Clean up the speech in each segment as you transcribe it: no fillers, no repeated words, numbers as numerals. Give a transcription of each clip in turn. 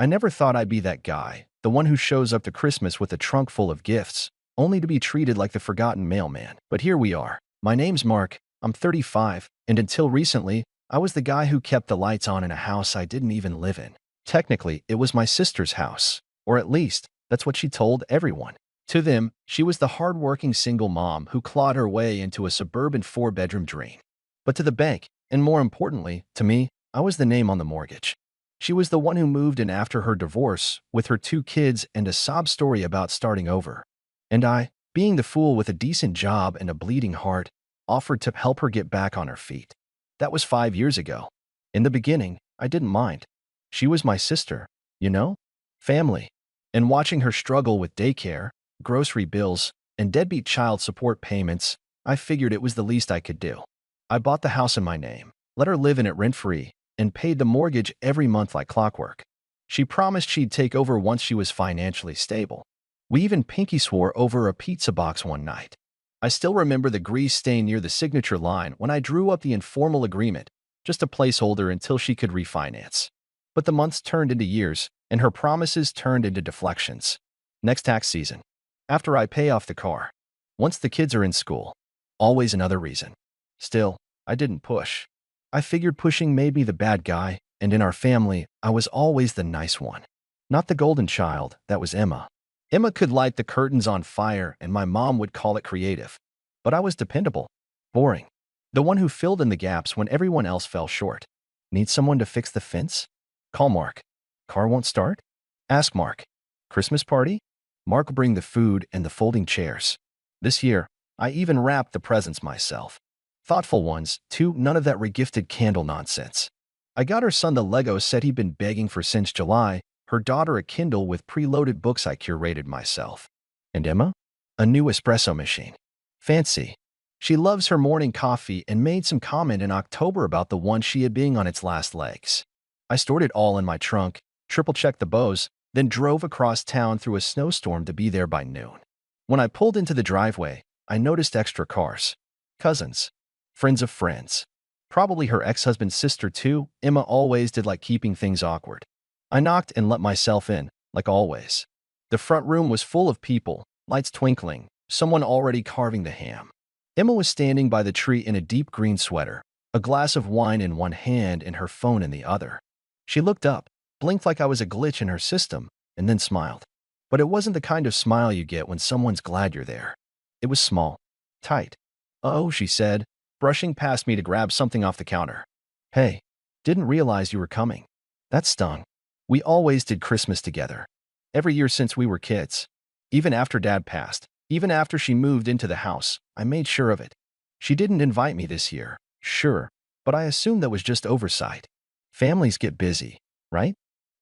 I never thought I'd be that guy, the one who shows up to Christmas with a trunk full of gifts, only to be treated like the forgotten mailman. But here we are. My name's Mark, I'm 35, and until recently, I was the guy who kept the lights on in a house I didn't even live in. Technically, it was my sister's house, or at least, that's what she told everyone. To them, she was the hard-working single mom who clawed her way into a suburban four-bedroom dream. But to the bank, and more importantly, to me, I was the name on the mortgage. She was the one who moved in after her divorce, with her 2 kids and a sob story about starting over. And I, being the fool with a decent job and a bleeding heart, offered to help her get back on her feet. That was 5 years ago. In the beginning, I didn't mind. She was my sister, you know? Family. And watching her struggle with daycare, grocery bills, and deadbeat child support payments, I figured it was the least I could do. I bought the house in my name, let her live in it rent-free, and paid the mortgage every month like clockwork. She promised she'd take over once she was financially stable. We even pinky swore over a pizza box one night. I still remember the grease stain near the signature line when I drew up the informal agreement, just a placeholder until she could refinance. But the months turned into years, and her promises turned into deflections. Next tax season. After I pay off the car. Once the kids are in school. Always another reason. Still, I didn't push. I figured pushing made me the bad guy, and in our family, I was always the nice one. Not the golden child, that was Emma. Emma could light the curtains on fire, and my mom would call it creative. But I was dependable. Boring. The one who filled in the gaps when everyone else fell short. Need someone to fix the fence? Call Mark. Car won't start? Ask Mark. Christmas party? Mark will bring the food and the folding chairs. This year, I even wrapped the presents myself. Thoughtful ones, too, none of that regifted candle nonsense. I got her son the Lego set he'd been begging for since July, her daughter a Kindle with preloaded books I curated myself. And Emma? A new espresso machine. Fancy. She loves her morning coffee and made some comment in October about the one she had being on its last legs. I stored it all in my trunk, triple-checked the bows, then drove across town through a snowstorm to be there by noon. When I pulled into the driveway, I noticed extra cars. Cousins. Friends of friends. Probably her ex-husband's sister too. Emma always did like keeping things awkward. I knocked and let myself in, like always. The front room was full of people, lights twinkling, someone already carving the ham. Emma was standing by the tree in a deep green sweater, a glass of wine in one hand and her phone in the other. She looked up, blinked like I was a glitch in her system, and then smiled. But it wasn't the kind of smile you get when someone's glad you're there. It was small, tight. "Oh," she said, brushing past me to grab something off the counter. "Hey, didn't realize you were coming." That stung. We always did Christmas together. Every year since we were kids. Even after Dad passed, even after she moved into the house, I made sure of it. She didn't invite me this year, sure, but I assumed that was just oversight. Families get busy, right?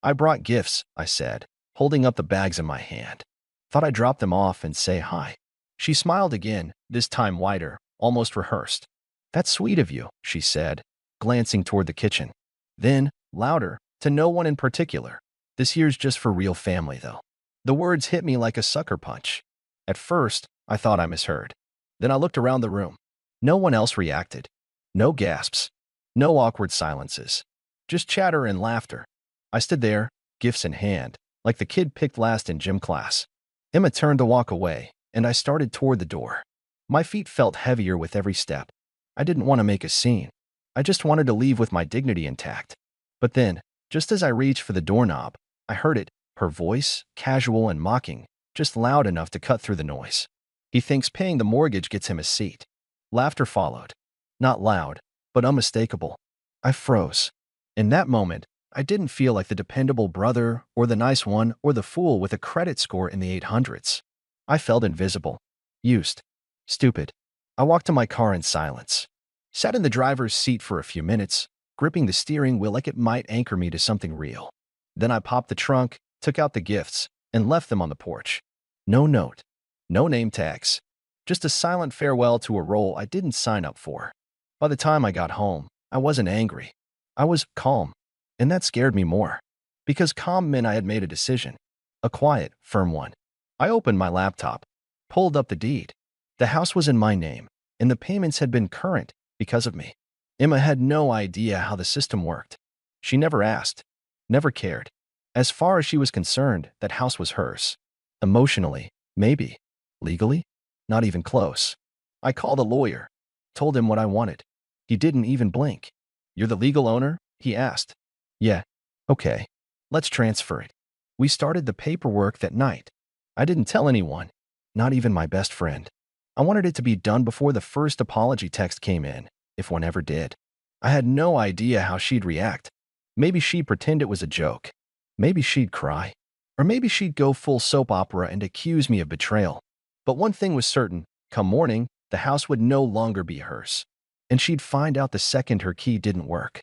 "I brought gifts," I said, holding up the bags in my hand. "Thought I'd drop them off and say hi." She smiled again, this time wider, almost rehearsed. "That's sweet of you," she said, glancing toward the kitchen. Then, louder, to no one in particular. "This year's just for real family, though." The words hit me like a sucker punch. At first, I thought I misheard. Then I looked around the room. No one else reacted. No gasps. No awkward silences. Just chatter and laughter. I stood there, gifts in hand, like the kid picked last in gym class. Emma turned to walk away, and I started toward the door. My feet felt heavier with every step. I didn't want to make a scene. I just wanted to leave with my dignity intact. But then, just as I reached for the doorknob, I heard it, her voice, casual and mocking, just loud enough to cut through the noise. "He thinks paying the mortgage gets him a seat." Laughter followed. Not loud, but unmistakable. I froze. In that moment, I didn't feel like the dependable brother, or the nice one, or the fool with a credit score in the 800s. I felt invisible. Used. Stupid. I walked to my car in silence. Sat in the driver's seat for a few minutes, gripping the steering wheel like it might anchor me to something real. Then I popped the trunk, took out the gifts, and left them on the porch. No note. No name tags. Just a silent farewell to a role I didn't sign up for. By the time I got home, I wasn't angry. I was calm. And that scared me more. Because calm meant I had made a decision. A quiet, firm one. I opened my laptop. Pulled up the deed. The house was in my name, and the payments had been current because of me. Emma had no idea how the system worked. She never asked. Never cared. As far as she was concerned, that house was hers. Emotionally, maybe. Legally? Not even close. I called a lawyer, told him what I wanted. He didn't even blink. "You're the legal owner?" he asked. "Yeah." "Okay. Let's transfer it." We started the paperwork that night. I didn't tell anyone, not even my best friend. I wanted it to be done before the first apology text came in, if one ever did. I had no idea how she'd react. Maybe she'd pretend it was a joke. Maybe she'd cry. Or maybe she'd go full soap opera and accuse me of betrayal. But one thing was certain: come morning, the house would no longer be hers. And she'd find out the second her key didn't work.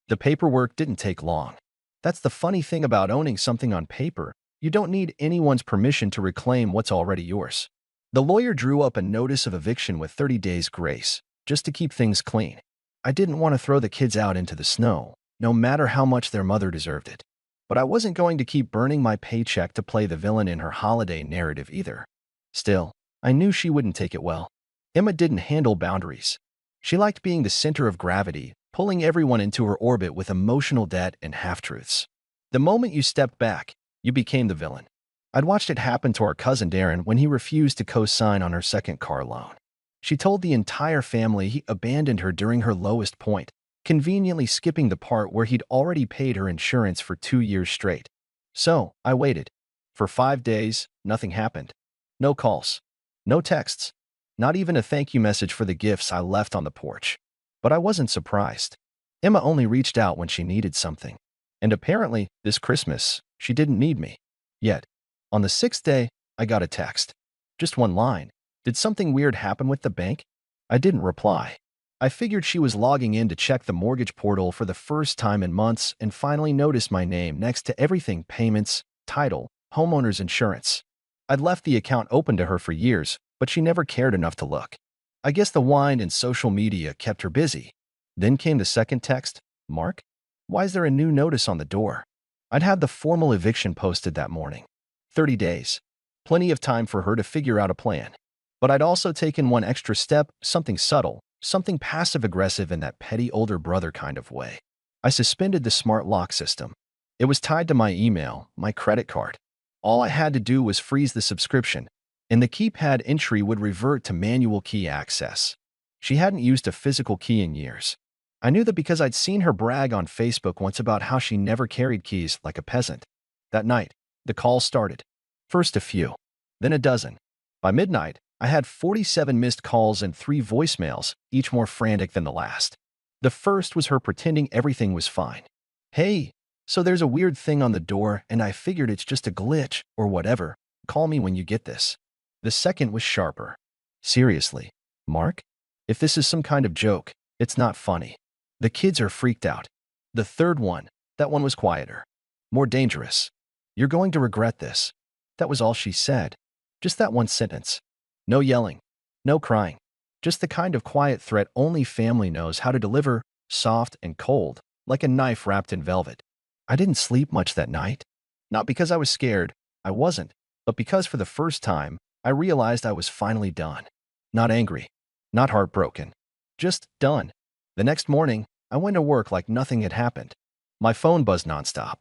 The paperwork didn't take long. That's the funny thing about owning something on paper. You don't need anyone's permission to reclaim what's already yours. The lawyer drew up a notice of eviction with 30 days grace, just to keep things clean. I didn't want to throw the kids out into the snow, no matter how much their mother deserved it. But I wasn't going to keep burning my paycheck to play the villain in her holiday narrative either. Still, I knew she wouldn't take it well. Emma didn't handle boundaries. She liked being the center of gravity, pulling everyone into her orbit with emotional debt and half-truths. The moment you stepped back, you became the villain. I'd watched it happen to our cousin Darren when he refused to co-sign on her second car loan. She told the entire family he abandoned her during her lowest point, conveniently skipping the part where he'd already paid her insurance for 2 years straight. So, I waited. For 5 days, nothing happened. No calls. No texts. Not even a thank you message for the gifts I left on the porch. But I wasn't surprised. Emma only reached out when she needed something. And apparently, this Christmas, she didn't need me. Yet, on the 6th day, I got a text. Just one line. "Did something weird happen with the bank?" I didn't reply. I figured she was logging in to check the mortgage portal for the first time in months and finally noticed my name next to everything: payments, title, homeowner's insurance. I'd left the account open to her for years, but she never cared enough to look. I guess the wine and social media kept her busy. Then came the second text. "Mark? Why is there a new notice on the door?" I'd had the formal eviction posted that morning. 30 days. Plenty of time for her to figure out a plan. But I'd also taken one extra step, something subtle, something passive-aggressive in that petty older brother kind of way. I suspended the smart lock system. It was tied to my email, my credit card. All I had to do was freeze the subscription, and the keypad entry would revert to manual key access. She hadn't used a physical key in years. I knew that because I'd seen her brag on Facebook once about how she never carried keys like a peasant. That night, the calls started. First a few, then a dozen. By midnight, I had 47 missed calls and 3 voicemails, each more frantic than the last. The first was her pretending everything was fine. "Hey, so there's a weird thing on the door, and I figured it's just a glitch, or whatever. Call me when you get this." The second was sharper. "Seriously, Mark? If this is some kind of joke, it's not funny. The kids are freaked out." The third one, that one was quieter. More dangerous. "You're going to regret this." That was all she said. Just that one sentence. No yelling. No crying. Just the kind of quiet threat only family knows how to deliver, soft and cold, like a knife wrapped in velvet. I didn't sleep much that night. Not because I was scared. I wasn't. But because for the first time, I realized I was finally done. Not angry. Not heartbroken. Just done. The next morning, I went to work like nothing had happened. My phone buzzed nonstop.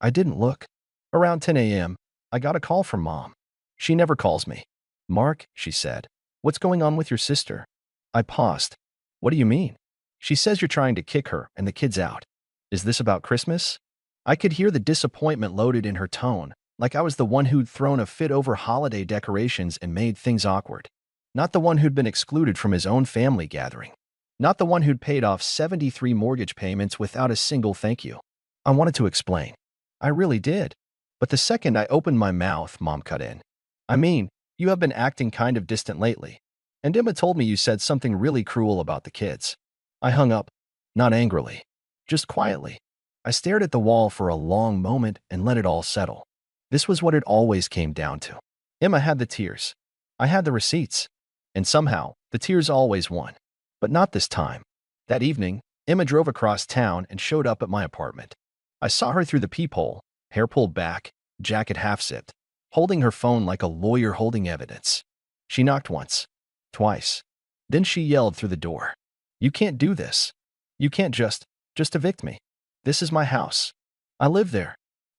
I didn't look. Around 10 a.m., I got a call from Mom. She never calls me. "Mark," she said, "what's going on with your sister?" I paused. "What do you mean?" "She says you're trying to kick her and the kids out." "Is this about Christmas?" I could hear the disappointment loaded in her tone, like I was the one who'd thrown a fit over holiday decorations and made things awkward. Not the one who'd been excluded from his own family gathering. Not the one who'd paid off 73 mortgage payments without a single thank you. I wanted to explain. I really did. But the second I opened my mouth, Mom cut in. "I mean, you have been acting kind of distant lately. And Emma told me you said something really cruel about the kids." I hung up, not angrily, just quietly. I stared at the wall for a long moment and let it all settle. This was what it always came down to. Emma had the tears. I had the receipts. And somehow, the tears always won. But not this time. That evening, Emma drove across town and showed up at my apartment. I saw her through the peephole, hair pulled back, jacket half-zipped, holding her phone like a lawyer holding evidence. She knocked once, twice. Then she yelled through the door. "You can't do this. You can't just evict me. This is my house. I live there."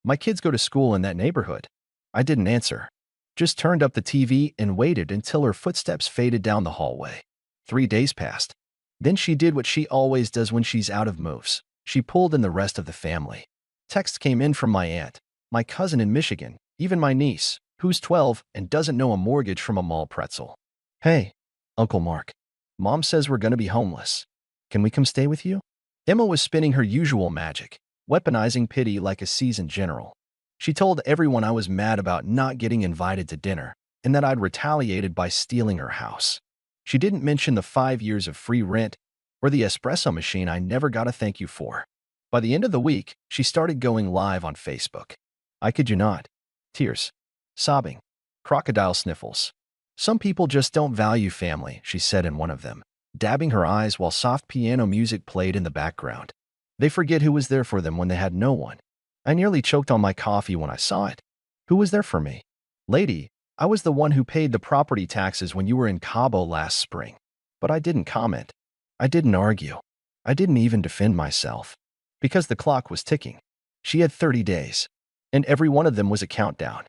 My kids go to school in that neighborhood. I didn't answer. Just turned up the TV and waited until her footsteps faded down the hallway. 3 days passed. Then she did what she always does when she's out of moves. She pulled in the rest of the family. Texts came in from my aunt, my cousin in Michigan, even my niece, who's 12 and doesn't know a mortgage from a mall pretzel. Hey, Uncle Mark. Mom says we're going to be homeless. Can we come stay with you? Emma was spinning her usual magic, weaponizing pity like a seasoned general. She told everyone I was mad about not getting invited to dinner and that I'd retaliated by stealing her house. She didn't mention the 5 years of free rent or the espresso machine I never got a thank you for. By the end of the week, she started going live on Facebook. I kid you not. Tears. Sobbing. Crocodile sniffles. Some people just don't value family, she said in one of them, dabbing her eyes while soft piano music played in the background. They forget who was there for them when they had no one. I nearly choked on my coffee when I saw it. Who was there for me? Lady, I was the one who paid the property taxes when you were in Cabo last spring. But I didn't comment. I didn't argue. I didn't even defend myself. Because the clock was ticking. She had 30 days. And every one of them was a countdown.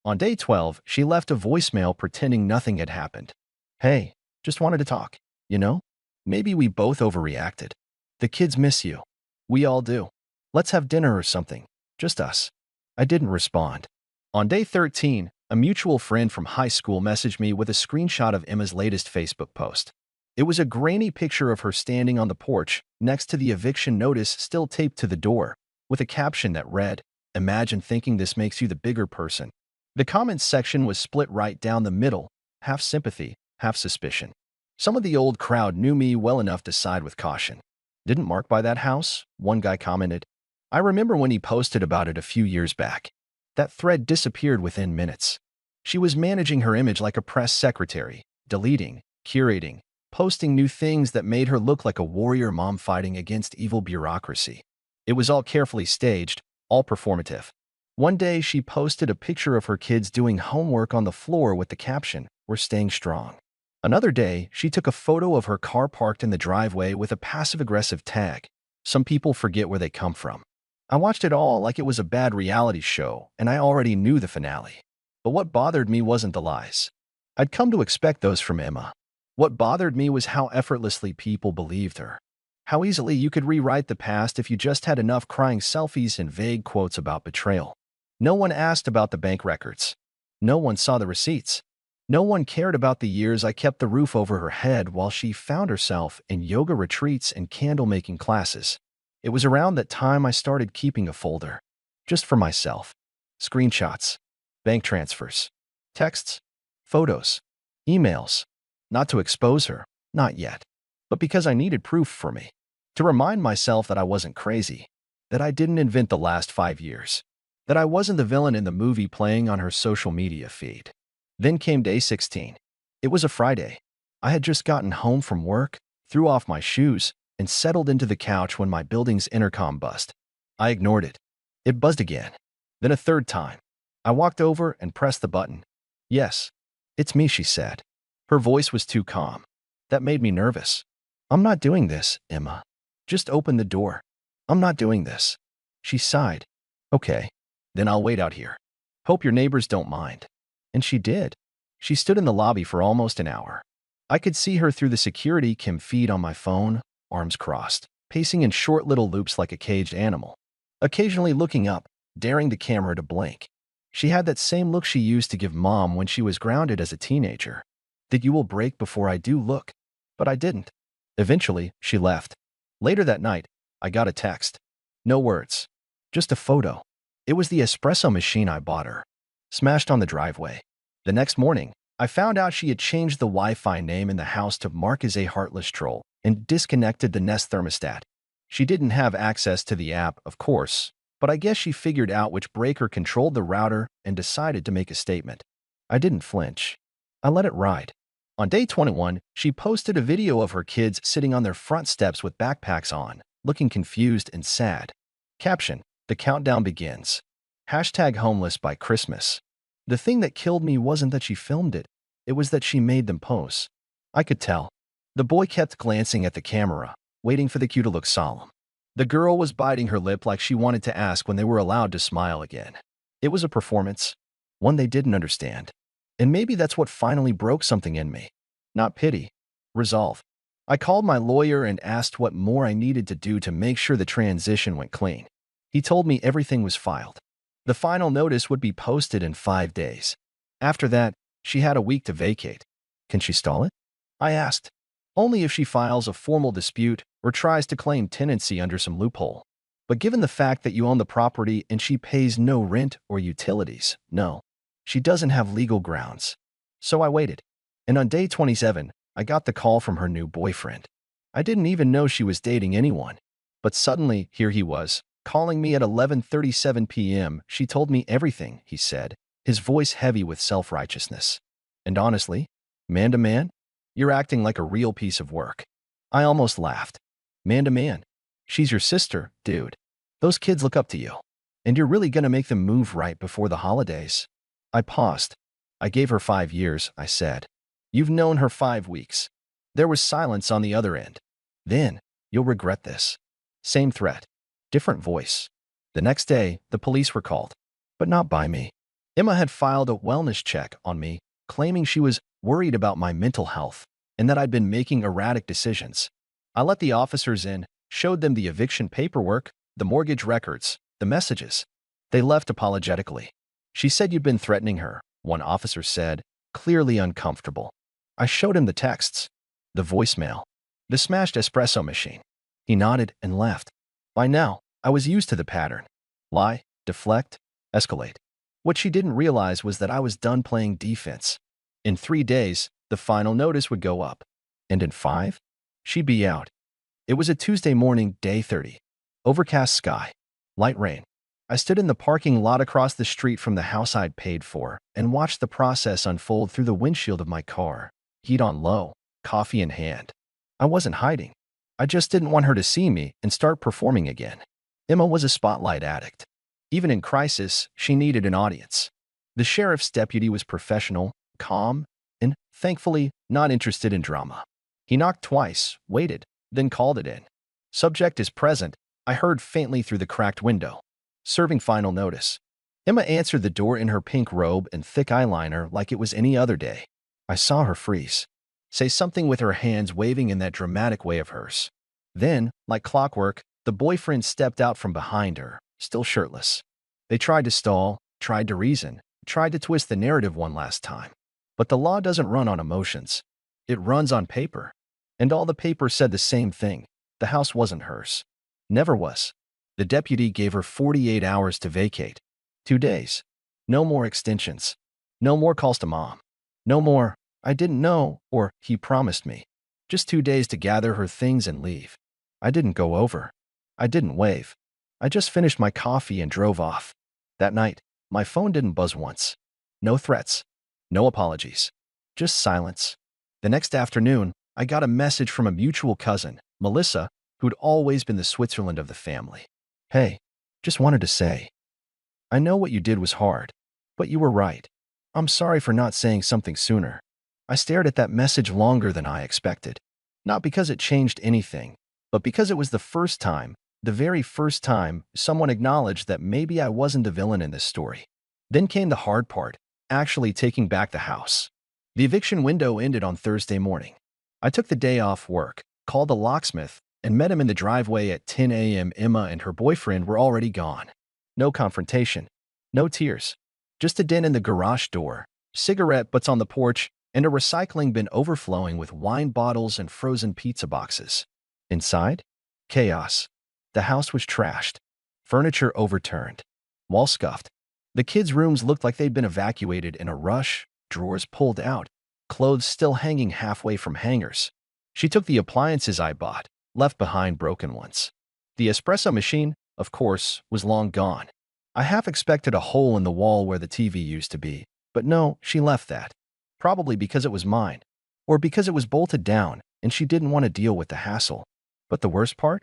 On day 12, she left a voicemail pretending nothing had happened. Hey, just wanted to talk. You know? Maybe we both overreacted. The kids miss you. We all do. Let's have dinner or something. Just us. I didn't respond. On day 13, a mutual friend from high school messaged me with a screenshot of Emma's latest Facebook post. It was a grainy picture of her standing on the porch next to the eviction notice still taped to the door, with a caption that read, "Imagine thinking this makes you the bigger person." The comments section was split right down the middle, half sympathy, half suspicion. Some of the old crowd knew me well enough to side with caution. Didn't Mark buy that house? One guy commented. I remember when he posted about it a few years back. That thread disappeared within minutes. She was managing her image like a press secretary, deleting, curating, posting new things that made her look like a warrior mom fighting against evil bureaucracy. It was all carefully staged, all performative. One day, she posted a picture of her kids doing homework on the floor with the caption, "We're staying strong." Another day, she took a photo of her car parked in the driveway with a passive-aggressive tag. Some people forget where they come from. I watched it all like it was a bad reality show, and I already knew the finale. But what bothered me wasn't the lies. I'd come to expect those from Emma. What bothered me was how effortlessly people believed her. How easily you could rewrite the past if you just had enough crying selfies and vague quotes about betrayal. No one asked about the bank records. No one saw the receipts. No one cared about the years I kept the roof over her head while she found herself in yoga retreats and candle-making classes. It was around that time I started keeping a folder. Just for myself. Screenshots. Bank transfers. Texts. Photos. Emails. Not to expose her. Not yet. But because I needed proof for me. To remind myself that I wasn't crazy. That I didn't invent the last 5 years. That I wasn't the villain in the movie playing on her social media feed. Then came day 16. It was a Friday. I had just gotten home from work, threw off my shoes, and settled into the couch when my building's intercom buzzed. I ignored it. It buzzed again. Then a third time. I walked over and pressed the button. Yes, it's me, she said. Her voice was too calm. That made me nervous. I'm not doing this, Emma. Just open the door. I'm not doing this. She sighed. Okay. Then I'll wait out here. Hope your neighbors don't mind. And she did. She stood in the lobby for almost an hour. I could see her through the security cam feed on my phone, arms crossed, pacing in short little loops like a caged animal. Occasionally looking up, daring the camera to blink. She had that same look she used to give Mom when she was grounded as a teenager. That you will break before I do look. But I didn't. Eventually, she left. Later that night, I got a text. No words. Just a photo. It was the espresso machine I bought her. Smashed on the driveway. The next morning, I found out she had changed the Wi-Fi name in the house to Mark is a heartless troll and disconnected the Nest thermostat. She didn't have access to the app, of course, but I guess she figured out which breaker controlled the router and decided to make a statement. I didn't flinch. I let it ride. On day 21, she posted a video of her kids sitting on their front steps with backpacks on, looking confused and sad. Caption, "The countdown begins. #homeless by Christmas." The thing that killed me wasn't that she filmed it. It was that she made them pose. I could tell. The boy kept glancing at the camera, waiting for the cue to look solemn. The girl was biting her lip like she wanted to ask when they were allowed to smile again. It was a performance, one they didn't understand. And maybe that's what finally broke something in me. Not pity, resolve. I called my lawyer and asked what more I needed to do to make sure the transition went clean. He told me everything was filed. The final notice would be posted in 5 days. After that, she had a week to vacate. Can she stall it? I asked. Only if she files a formal dispute or tries to claim tenancy under some loophole. But given the fact that you own the property and she pays no rent or utilities, no. She doesn't have legal grounds. So I waited. And on day 27, I got the call from her new boyfriend. I didn't even know she was dating anyone. But suddenly, here he was, calling me at 11:37 p.m. She told me everything, he said, his voice heavy with self-righteousness. And honestly, man to man, you're acting like a real piece of work. I almost laughed. Man to man. She's your sister, dude. Those kids look up to you. And you're really gonna make them move right before the holidays. I paused. I gave her 5 years, I said. You've known her 5 weeks. There was silence on the other end. Then, you'll regret this. Same threat. Different voice. The next day, the police were called. But not by me. Emma had filed a wellness check on me, claiming she was worried about my mental health and that I'd been making erratic decisions. I let the officers in, showed them the eviction paperwork, the mortgage records, the messages. They left apologetically. She said you'd been threatening her, one officer said, clearly uncomfortable. I showed him the texts, the voicemail, the smashed espresso machine. He nodded and left. By now, I was used to the pattern. Lie, deflect, escalate. What she didn't realize was that I was done playing defense. In 3 days, the final notice would go up. And in 5, she'd be out. It was a Tuesday morning, day 30. Overcast sky. Light rain. I stood in the parking lot across the street from the house I'd paid for and watched the process unfold through the windshield of my car. Heat on low, coffee in hand. I wasn't hiding. I just didn't want her to see me and start performing again. Emma was a spotlight addict. Even in crisis, she needed an audience. The sheriff's deputy was professional, calm, and, thankfully, not interested in drama. He knocked twice, waited, then called it in. Subject is present, I heard faintly through the cracked window. Serving final notice. Emma answered the door in her pink robe and thick eyeliner like it was any other day. I saw her freeze. Say something with her hands waving in that dramatic way of hers. Then, like clockwork, the boyfriend stepped out from behind her, still shirtless. They tried to stall, tried to reason, tried to twist the narrative one last time. But the law doesn't run on emotions. It runs on paper. And all the papers said the same thing. The house wasn't hers. Never was. The deputy gave her 48 hours to vacate. 2 days. No more extensions. No more calls to mom. No more, I didn't know, or he promised me. Just 2 days to gather her things and leave. I didn't go over. I didn't wave. I just finished my coffee and drove off. That night, my phone didn't buzz once. No threats. No apologies. Just silence. The next afternoon, I got a message from a mutual cousin, Melissa, who'd always been the Switzerland of the family. Hey, just wanted to say, I know what you did was hard, but you were right. I'm sorry for not saying something sooner. I stared at that message longer than I expected. Not because it changed anything, but because it was the first time, the very first time, someone acknowledged that maybe I wasn't the villain in this story. Then came the hard part, actually taking back the house. The eviction window ended on Thursday morning. I took the day off work, called the locksmith, and met him in the driveway at 10 a.m. Emma and her boyfriend were already gone. No confrontation. No tears. Just a dent in the garage door, cigarette butts on the porch, and a recycling bin overflowing with wine bottles and frozen pizza boxes. Inside? Chaos. The house was trashed. Furniture overturned. Walls scuffed. The kids' rooms looked like they'd been evacuated in a rush, drawers pulled out, clothes still hanging halfway from hangers. She took the appliances I bought, left behind broken ones. The espresso machine, of course, was long gone. I half expected a hole in the wall where the TV used to be, but no, she left that. Probably because it was mine, or because it was bolted down and she didn't want to deal with the hassle. But the worst part?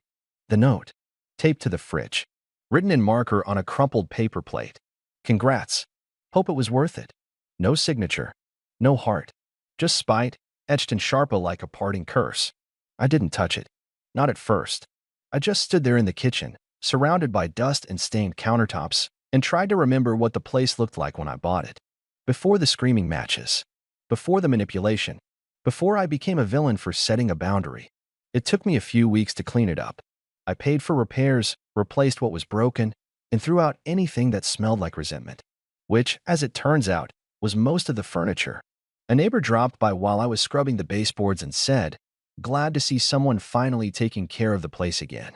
The note, taped to the fridge, written in marker on a crumpled paper plate. Congrats. Hope it was worth it. No signature. No heart. Just spite, etched in Sharpa like a parting curse. I didn't touch it. Not at first. I just stood there in the kitchen, surrounded by dust and stained countertops, and tried to remember what the place looked like when I bought it. Before the screaming matches, before the manipulation, before I became a villain for setting a boundary. It took me a few weeks to clean it up. I paid for repairs, replaced what was broken, and threw out anything that smelled like resentment, which, as it turns out, was most of the furniture. A neighbor dropped by while I was scrubbing the baseboards and said, "Glad to see someone finally taking care of the place again."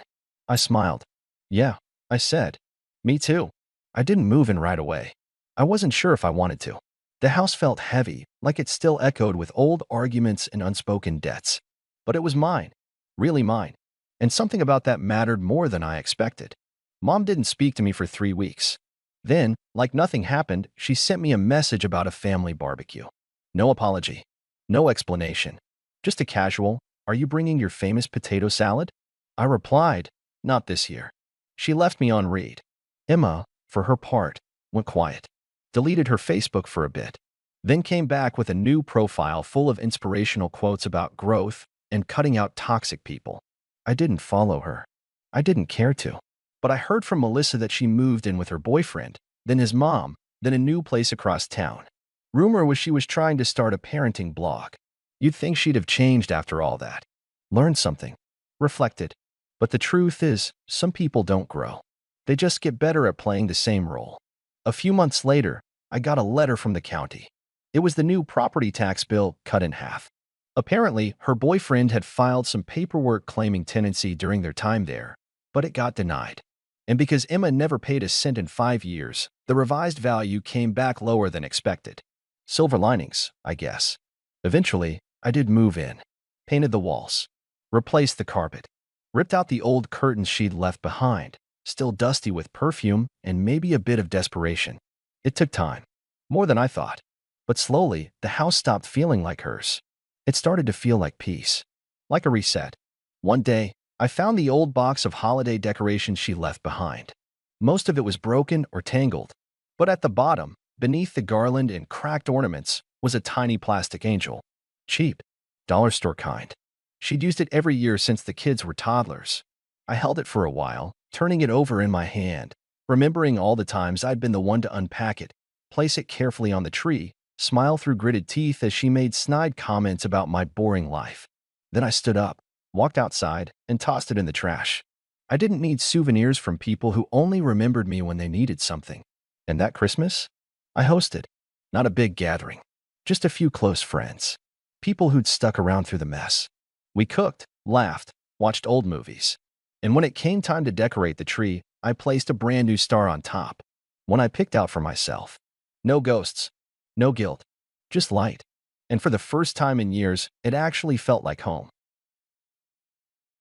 I smiled. "Yeah," I said. "Me too." I didn't move in right away. I wasn't sure if I wanted to. The house felt heavy, like it still echoed with old arguments and unspoken debts. But it was mine, really mine, and something about that mattered more than I expected. Mom didn't speak to me for 3 weeks. Then, like nothing happened, she sent me a message about a family barbecue. No apology, no explanation, just a casual, "Are you bringing your famous potato salad?" I replied, "Not this year." She left me on read. Emma, for her part, went quiet, deleted her Facebook for a bit, then came back with a new profile full of inspirational quotes about growth and cutting out toxic people. I didn't follow her. I didn't care to. But I heard from Melissa that she moved in with her boyfriend, then his mom, then a new place across town. Rumor was she was trying to start a parenting blog. You'd think she'd have changed after all that. Learned something. Reflected. But the truth is, some people don't grow. They just get better at playing the same role. A few months later, I got a letter from the county. It was the new property tax bill cut in half. Apparently, her boyfriend had filed some paperwork claiming tenancy during their time there, but it got denied. And because Emma never paid a cent in 5 years, the revised value came back lower than expected. Silver linings, I guess. Eventually, I did move in, painted the walls, replaced the carpet, ripped out the old curtains she'd left behind, still dusty with perfume and maybe a bit of desperation. It took time, more than I thought. But slowly, the house stopped feeling like hers. It started to feel like peace, like a reset. One day, I found the old box of holiday decorations she left behind. Most of it was broken or tangled, but at the bottom, beneath the garland and cracked ornaments, was a tiny plastic angel. Cheap, dollar store kind. She'd used it every year since the kids were toddlers. I held it for a while, turning it over in my hand, remembering all the times I'd been the one to unpack it, place it carefully on the tree, smile through gritted teeth as she made snide comments about my boring life. Then I stood up, walked outside, and tossed it in the trash. I didn't need souvenirs from people who only remembered me when they needed something. And that Christmas, I hosted. Not a big gathering, just a few close friends. People who'd stuck around through the mess. We cooked, laughed, watched old movies. And when it came time to decorate the tree, I placed a brand new star on top. One I picked out for myself. No ghosts, no guilt, just light. And for the first time in years, it actually felt like home.